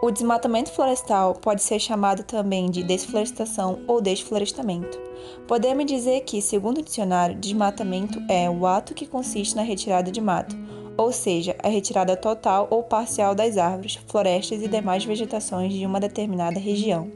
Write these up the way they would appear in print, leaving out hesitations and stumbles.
O desmatamento florestal pode ser chamado também de desflorestação ou desflorestamento. Podemos dizer que, segundo o dicionário, desmatamento é o ato que consiste na retirada de mato, ou seja, a retirada total ou parcial das árvores, florestas e demais vegetações de uma determinada região.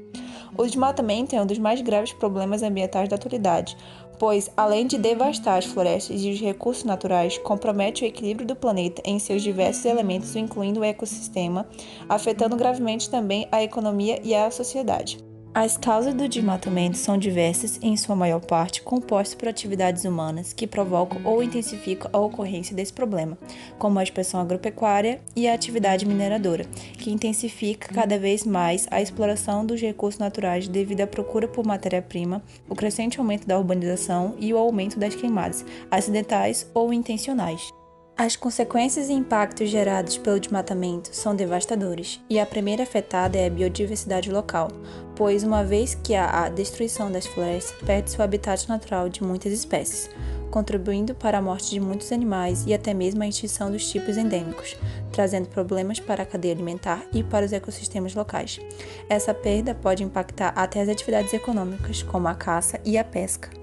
O desmatamento é um dos mais graves problemas ambientais da atualidade, pois, além de devastar as florestas e os recursos naturais, compromete o equilíbrio do planeta em seus diversos elementos, incluindo o ecossistema, afetando gravemente também a economia e a sociedade. As causas do desmatamento são diversas e, em sua maior parte, compostas por atividades humanas que provocam ou intensificam a ocorrência desse problema, como a expansão agropecuária e a atividade mineradora, que intensifica cada vez mais a exploração dos recursos naturais devido à procura por matéria-prima, o crescente aumento da urbanização e o aumento das queimadas, acidentais ou intencionais. As consequências e impactos gerados pelo desmatamento são devastadores, e a primeira afetada é a biodiversidade local, pois uma vez que há a destruição das florestas, perde-se o habitat natural de muitas espécies, contribuindo para a morte de muitos animais e até mesmo a extinção dos tipos endêmicos, trazendo problemas para a cadeia alimentar e para os ecossistemas locais. Essa perda pode impactar até as atividades econômicas, como a caça e a pesca.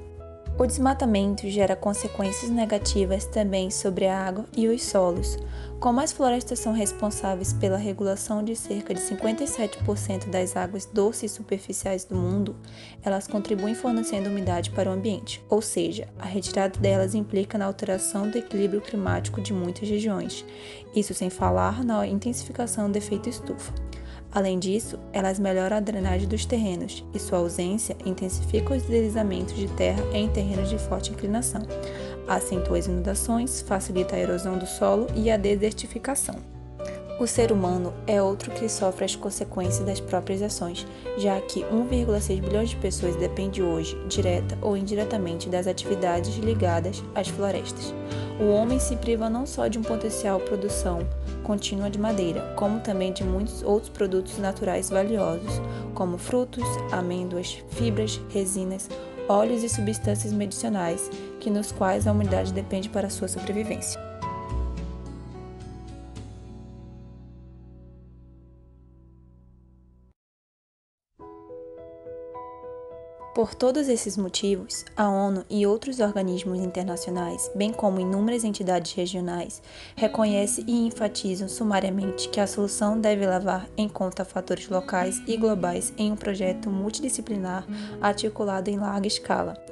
O desmatamento gera consequências negativas também sobre a água e os solos. Como as florestas são responsáveis pela regulação de cerca de 57% das águas doces superficiais do mundo, elas contribuem fornecendo umidade para o ambiente, ou seja, a retirada delas implica na alteração do equilíbrio climático de muitas regiões, isso sem falar na intensificação do efeito estufa. Além disso, elas melhoram a drenagem dos terrenos e sua ausência intensifica os deslizamentos de terra em terrenos de forte inclinação, acentua as inundações, facilita a erosão do solo e a desertificação. O ser humano é outro que sofre as consequências das próprias ações, já que 1,6 bilhões de pessoas dependem hoje, direta ou indiretamente, das atividades ligadas às florestas. O homem se priva não só de um potencial produção contínua de madeira, como também de muitos outros produtos naturais valiosos, como frutos, amêndoas, fibras, resinas, óleos e substâncias medicinais, nos quais a humanidade depende para sua sobrevivência. Por todos esses motivos, a ONU e outros organismos internacionais, bem como inúmeras entidades regionais, reconhecem e enfatizam sumariamente que a solução deve levar em conta fatores locais e globais em um projeto multidisciplinar articulado em larga escala.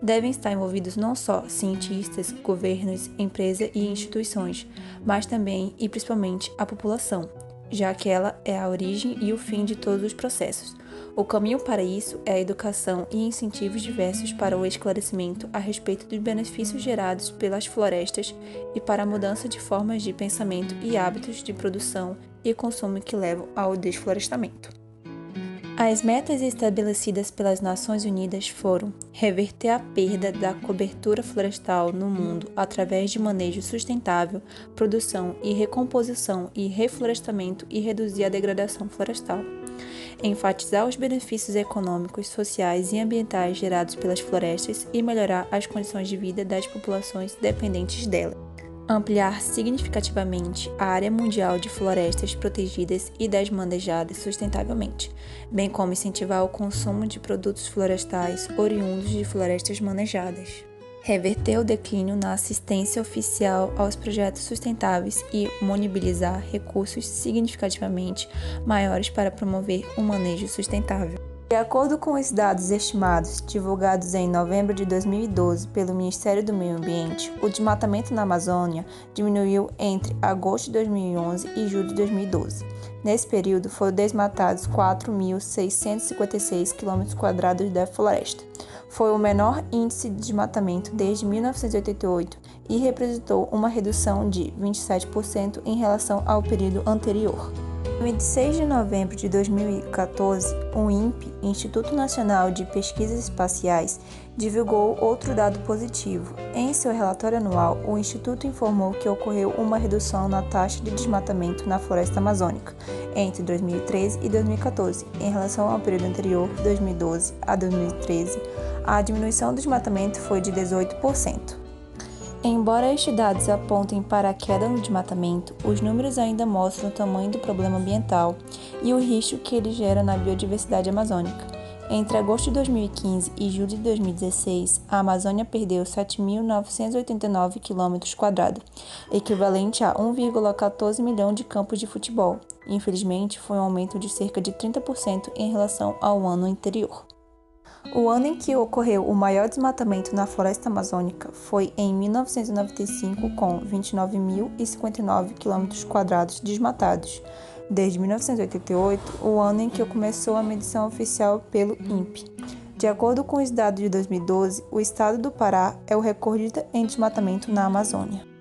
Devem estar envolvidos não só cientistas, governos, empresas e instituições, mas também e principalmente a população, já que ela é a origem e o fim de todos os processos. O caminho para isso é a educação e incentivos diversos para o esclarecimento a respeito dos benefícios gerados pelas florestas e para a mudança de formas de pensamento e hábitos de produção e consumo que levam ao desflorestamento. As metas estabelecidas pelas Nações Unidas foram reverter a perda da cobertura florestal no mundo através de manejo sustentável, produção e recomposição e reflorestamento e reduzir a degradação florestal. Enfatizar os benefícios econômicos, sociais e ambientais gerados pelas florestas e melhorar as condições de vida das populações dependentes dela. Ampliar significativamente a área mundial de florestas protegidas e das manejadas sustentavelmente, bem como incentivar o consumo de produtos florestais oriundos de florestas manejadas. Reverter o declínio na assistência oficial aos projetos sustentáveis e mobilizar recursos significativamente maiores para promover um manejo sustentável. De acordo com os dados estimados, divulgados em novembro de 2012 pelo Ministério do Meio Ambiente, o desmatamento na Amazônia diminuiu entre agosto de 2011 e julho de 2012. Nesse período, foram desmatados 4.656 km² da floresta. Foi o menor índice de desmatamento desde 1988 e representou uma redução de 27% em relação ao período anterior. Em 26 de novembro de 2014, o INPE, Instituto Nacional de Pesquisas Espaciais, divulgou outro dado positivo. Em seu relatório anual, o Instituto informou que ocorreu uma redução na taxa de desmatamento na floresta amazônica entre 2013 e 2014, em relação ao período anterior, 2012 a 2013, a diminuição do desmatamento foi de 18%. Embora estes dados apontem para a queda no desmatamento, os números ainda mostram o tamanho do problema ambiental e o risco que ele gera na biodiversidade amazônica. Entre agosto de 2015 e julho de 2016, a Amazônia perdeu 7.989 km², equivalente a 1,14 milhão de campos de futebol. Infelizmente, foi um aumento de cerca de 30% em relação ao ano anterior. O ano em que ocorreu o maior desmatamento na floresta amazônica foi em 1995, com 29.059 km² desmatados. Desde 1988, o ano em que começou a medição oficial pelo INPE. De acordo com os dados de 2012, o estado do Pará é o recordista em desmatamento na Amazônia.